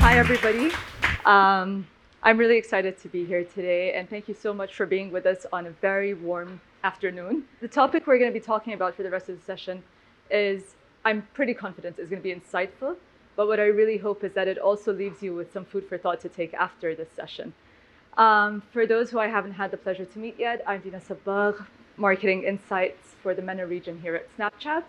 Hi, everybody. I'm really excited to be here today, and thank you so much for being with us on a very warm afternoon. The topic we're going to be talking about for the rest of the session is, I'm pretty confident, is going to be insightful, but what I really hope is that it also leaves you with some food for thought to take after this session. For those who I haven't had the pleasure to meet yet, I'm Dina Sabagh, Marketing Insights for the MENA region here at Snapchat.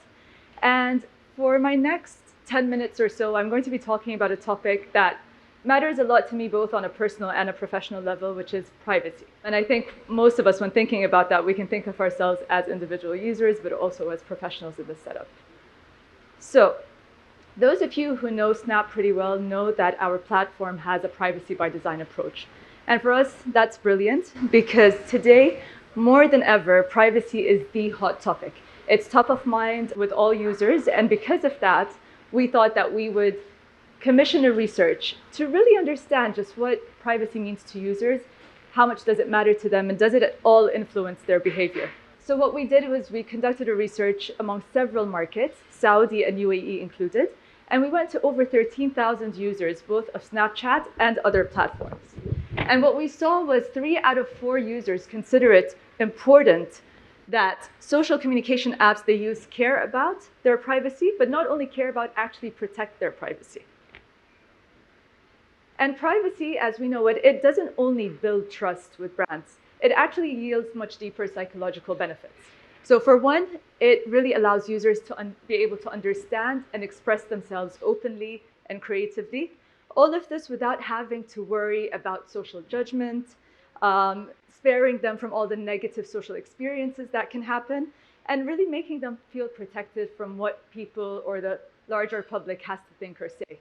And for my next 10 minutes or so, I'm going to be talking about a topic that matters a lot to me, both on a personal and a professional level, which is privacy. And I think most of us, when thinking about that, we can think of ourselves as individual users, but also as professionals in this setup. So those of you who know Snap pretty well know that our platform has a privacy by design approach. And for us, that's brilliant, because today, more than ever, privacy is the hot topic. It's top of mind with all users, and because of that, we thought that we would commission a research to really understand just what privacy means to users, how much does it matter to them, and does it at all influence their behavior. So what we did was we conducted a research among several markets, Saudi and UAE included, and we went to over 13,000 users, both of Snapchat and other platforms. And what we saw was 3 out of 4 users consider it important that social communication apps they use care about their privacy, but not only care about, actually protect their privacy. And privacy, as we know it, it doesn't only build trust with brands. It actually yields much deeper psychological benefits. So for one, it really allows users to be able to understand and express themselves openly and creatively. All of this without having to worry about social judgment, sparing them from all the negative social experiences that can happen, and really making them feel protected from what people or the larger public has to think or say.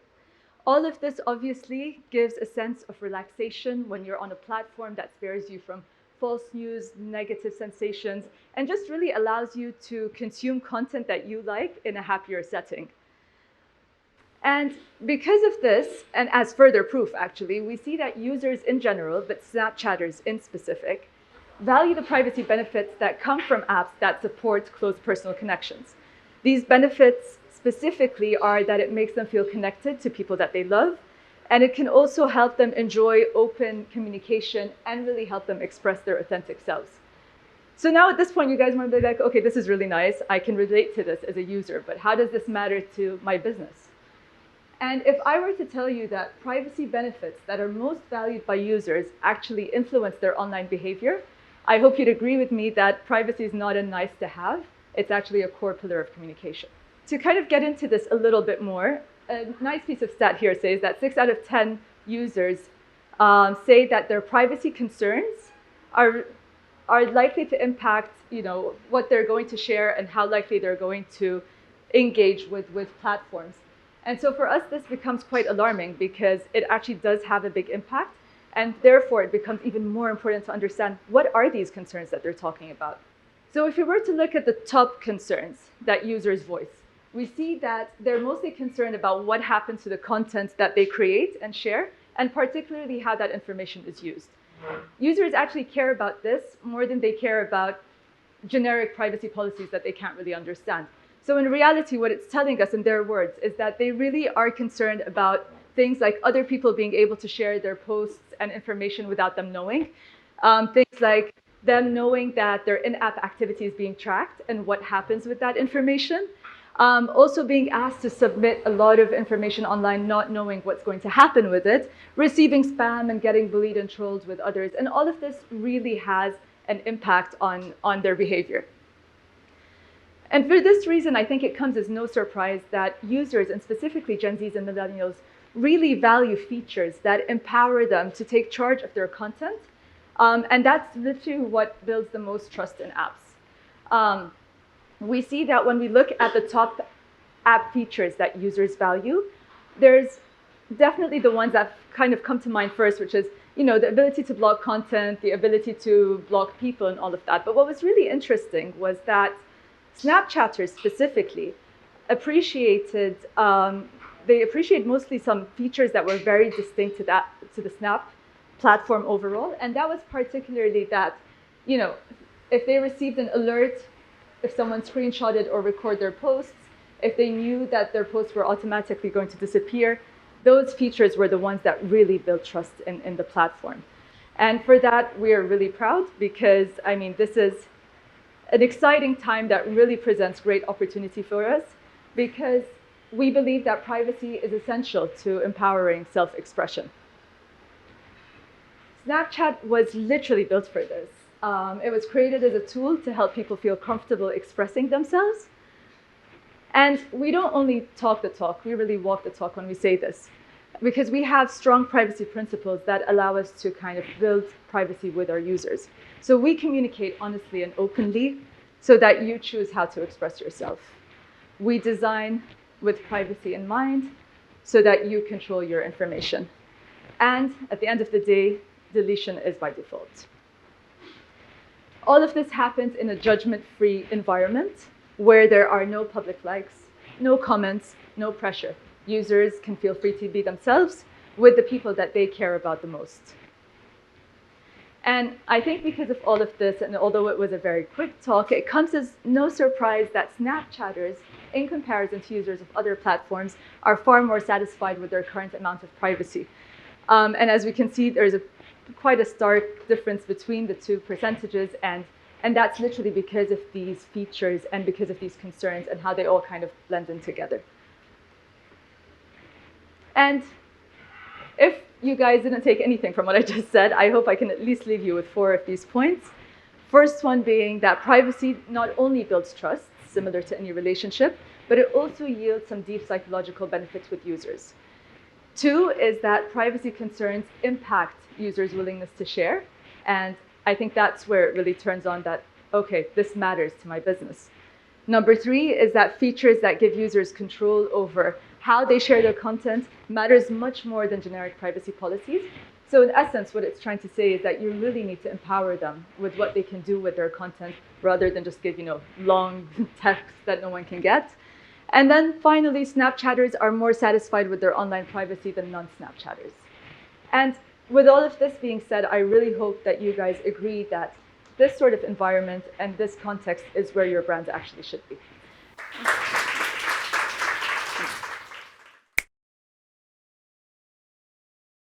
All of this obviously gives a sense of relaxation when you're on a platform that spares you from false news, negative sensations, and just really allows you to consume content that you like in a happier setting. And because of this, and as further proof actually, we see that users in general, but Snapchatters in specific, value the privacy benefits that come from apps that support close personal connections. These benefits specifically are that it makes them feel connected to people that they love, and it can also help them enjoy open communication and really help them express their authentic selves. So now at this point, you guys might be like, okay, this is really nice. I can relate to this as a user, but how does this matter to my business? And if I were to tell you that privacy benefits that are most valued by users actually influence their online behavior, I hope you'd agree with me that privacy is not a nice to have. It's actually a core pillar of communication. To kind of get into this a little bit more, a nice piece of stat here says that 6 out of 10 users say that their privacy concerns are likely to impact, what they're going to share and how likely they're going to engage with platforms. And so for us, this becomes quite alarming because it actually does have a big impact. And therefore, it becomes even more important to understand what are these concerns that they're talking about. So if we were to look at the top concerns that users voice, we see that they're mostly concerned about what happens to the content that they create and share, and particularly how that information is used. Users actually care about this more than they care about generic privacy policies that they can't really understand. So in reality, what it's telling us in their words is that they really are concerned about things like other people being able to share their posts and information without them knowing. Things like them knowing that their in-app activity is being tracked and what happens with that information. Also being asked to submit a lot of information online, not knowing what's going to happen with it, receiving spam and getting bullied and trolled with others. And all of this really has an impact on their behavior. And for this reason, I think it comes as no surprise that users, and specifically Gen Zs and millennials, really value features that empower them to take charge of their content. And that's literally what builds the most trust in apps. We see that when we look at the top app features that users value, there's definitely the ones that kind of come to mind first, which is the ability to block content, the ability to block people and all of that. But what was really interesting was that Snapchatters specifically appreciated, they appreciate mostly some features that were very distinct to the Snap platform overall. And that was particularly that, if they received an alert, if someone screenshotted or recorded their posts, if they knew that their posts were automatically going to disappear, those features were the ones that really built trust in the platform. And for that, we are really proud because, I mean, this is an exciting time that really presents great opportunity for us because we believe that privacy is essential to empowering self-expression. Snapchat was literally built for this. It was created as a tool to help people feel comfortable expressing themselves. And we don't only talk the talk, we really walk the talk when we say this, because we have strong privacy principles that allow us to kind of build privacy with our users. So we communicate honestly and openly so that you choose how to express yourself. We design with privacy in mind so that you control your information. And at the end of the day, deletion is by default. All of this happens in a judgment-free environment where there are no public likes, no comments, no pressure. Users can feel free to be themselves with the people that they care about the most. And I think because of all of this, and although it was a very quick talk, it comes as no surprise that Snapchatters, in comparison to users of other platforms, are far more satisfied with their current amount of privacy. And as we can see, there's quite a stark difference between the two percentages, and that's literally because of these features and because of these concerns and how they all kind of blend in together. And if you guys didn't take anything from what I just said, I hope I can at least leave you with 4 of these points. First one being that privacy not only builds trust, similar to any relationship, but it also yields some deep psychological benefits with users. 2 is that privacy concerns impact users' willingness to share. And I think that's where it really turns on that, okay, this matters to my business. Number 3 is that features that give users control over how they share their content matters much more than generic privacy policies. So in essence, what it's trying to say is that you really need to empower them with what they can do with their content rather than just give, long text that no one can get. And then finally, Snapchatters are more satisfied with their online privacy than non-Snapchatters. And with all of this being said, I really hope that you guys agree that this sort of environment and this context is where your brand actually should be.